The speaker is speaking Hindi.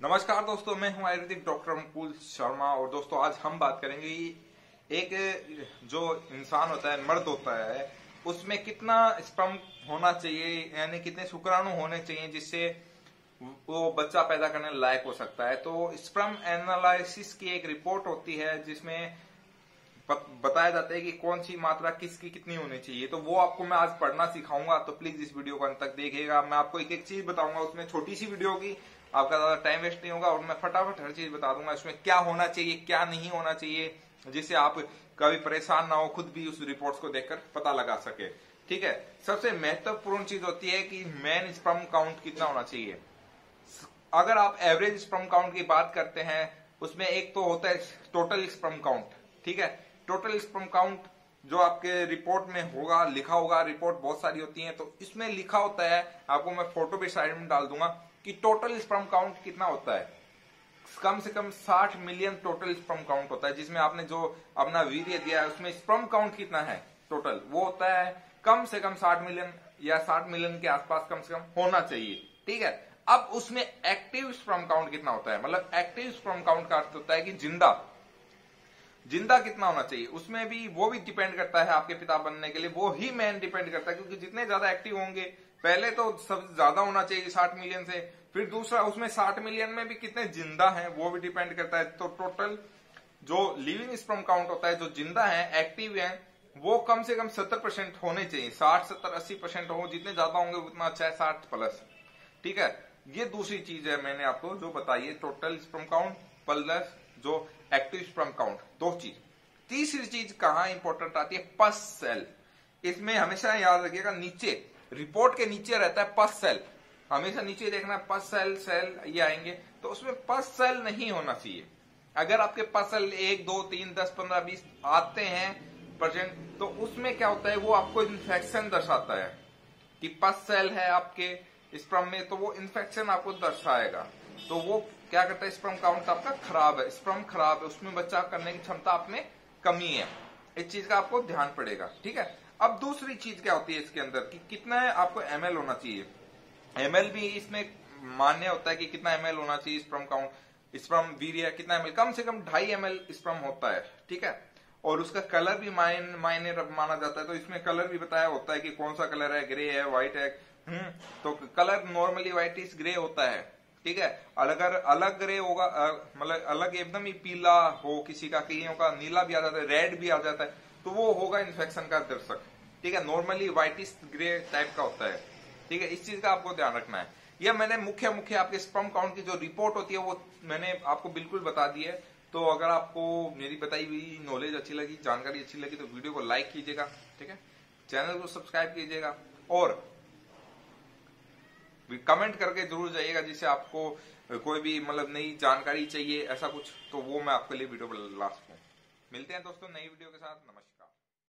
नमस्कार दोस्तों, मैं हूं आयुर्वेदिक डॉक्टर मुकुल शर्मा। और दोस्तों आज हम बात करेंगे एक जो इंसान होता है, मर्द होता है, उसमें कितना स्पर्म होना चाहिए, यानी कितने शुक्राणु होने चाहिए जिससे वो बच्चा पैदा करने लायक हो सकता है। तो स्पर्म एनालिसिस की एक रिपोर्ट होती है जिसमें बताया जाता है कि कौन सी मात्रा किसकी कितनी होनी चाहिए। तो वो आपको मैं आज पढ़ना सिखाऊंगा, तो प्लीज इस वीडियो को अंत तक देखिएगा। मैं आपको एक एक चीज बताऊंगा, उसमें छोटी सी वीडियो होगी, आपका ज्यादा टाइम वेस्ट नहीं होगा और मैं फटाफट हर चीज बता दूंगा इसमें क्या होना चाहिए क्या नहीं होना चाहिए, जिससे आप कभी परेशान ना हो, खुद भी उस रिपोर्ट्स को देखकर पता लगा सके। ठीक है, सबसे महत्वपूर्ण चीज होती है कि मेन स्पर्म काउंट कितना होना चाहिए। अगर आप एवरेज स्पर्म काउंट की बात करते हैं, उसमें एक तो होता है टोटल स्पर्म काउंट। ठीक है, टोटल स्पर्म काउंट जो आपके रिपोर्ट में होगा, लिखा होगा, रिपोर्ट बहुत सारी होती है, तो इसमें लिखा होता है, आपको मैं फोटो भी साइड में डाल दूंगा कि टोटल स्पर्म काउंट कितना होता है। कम से कम 60 मिलियन टोटल स्पर्म काउंट होता है, जिसमें आपने जो अपना वीर्य दिया है उसमें स्पर्म काउंट कितना है टोटल, वो होता है कम से कम 60 मिलियन या 60 मिलियन के आसपास कम से कम होना चाहिए। ठीक है, अब उसमें एक्टिव स्पर्म काउंट कितना होता है, मतलब एक्टिव स्पर्म काउंट का अर्थ होता है कि जिंदा कितना होना चाहिए। उसमें भी वो भी डिपेंड करता है आपके पिता बनने के लिए, वो ही मेन डिपेंड करता है, क्योंकि जितने ज्यादा एक्टिव होंगे, पहले तो सब ज्यादा होना चाहिए 60 मिलियन से, फिर दूसरा उसमें 60 मिलियन में भी कितने जिंदा हैं वो भी डिपेंड करता है। तो टोटल जो लिविंग स्पर्म काउंट होता है, जो जिंदा है, एक्टिव है, वो कम से कम 70% होने चाहिए। 60, 70, 80% हो, जितने ज्यादा होंगे उतना अच्छा है, 60+। ठीक है, ये दूसरी चीज है मैंने आपको जो बताई है, टोटल स्पर्म काउंट प्लस जो एक्टिव स्पर्म काउंट, दो चीज। तीसरी चीज कहां इंपॉर्टेंट आती है, पस सेल। इसमें हमेशा याद रखिएगा, नीचे रिपोर्ट के नीचे रहता है पस सेल, हमेशा नीचे देखना है, पस सेल ये आएंगे, तो उसमें पस सेल नहीं होना चाहिए। अगर आपके पस सेल 1, 2, 3, 10, 15, 20 आते हैं परसेंट, तो उसमें क्या होता है, वो आपको इन्फेक्शन दर्शाता है कि पस सेल है आपके स्पर्म में, तो वो इन्फेक्शन आपको दर्शाएगा। तो वो क्या करता है, स्पर्म काउंट आपका खराब है, स्पर्म खराब है, उसमें बच्चा करने की क्षमता आप में कमी है। इस चीज का आपको ध्यान पड़ेगा। ठीक है, अब दूसरी चीज क्या होती है इसके अंदर कि कितना है आपको ml होना चाहिए। ml भी इसमें मान्य होता है कि कितना ml होना चाहिए स्पर्म काउंट, स्पर्म वीर्य कितना ml, कम से कम 2.5 ml स्पर्म होता है। ठीक है, और उसका कलर भी मायने माना जाता है, तो इसमें कलर भी बताया होता है कि कौन सा कलर है, ग्रे है, व्हाइट है। तो कलर नॉर्मली व्हाइटिश ग्रे होता है। ठीक है, अगर अलग ग्रे होगा, मतलब अलग एकदम ही पीला हो किसी का, कईयों का नीला भी आ जाता है, रेड भी आ जाता है, तो वो होगा इन्फेक्शन का दर्शक। ठीक है, नॉर्मली व्हाइटिश ग्रे टाइप का होता है। ठीक है, इस चीज का आपको ध्यान रखना है। यह मैंने मुख्य आपके स्पर्म काउंट की जो रिपोर्ट होती है वो मैंने आपको बिल्कुल बता दी है। तो अगर आपको मेरी बताई हुई नॉलेज अच्छी लगी, जानकारी अच्छी लगी, तो वीडियो को लाइक कीजिएगा। ठीक है, चैनल को सब्सक्राइब कीजिएगा और कमेंट करके जरूर जाइएगा, जिससे आपको कोई भी मतलब नई जानकारी चाहिए ऐसा कुछ, तो वो मैं आपके लिए वीडियो लास्ट में। मिलते हैं दोस्तों नई वीडियो के साथ। नमस्कार।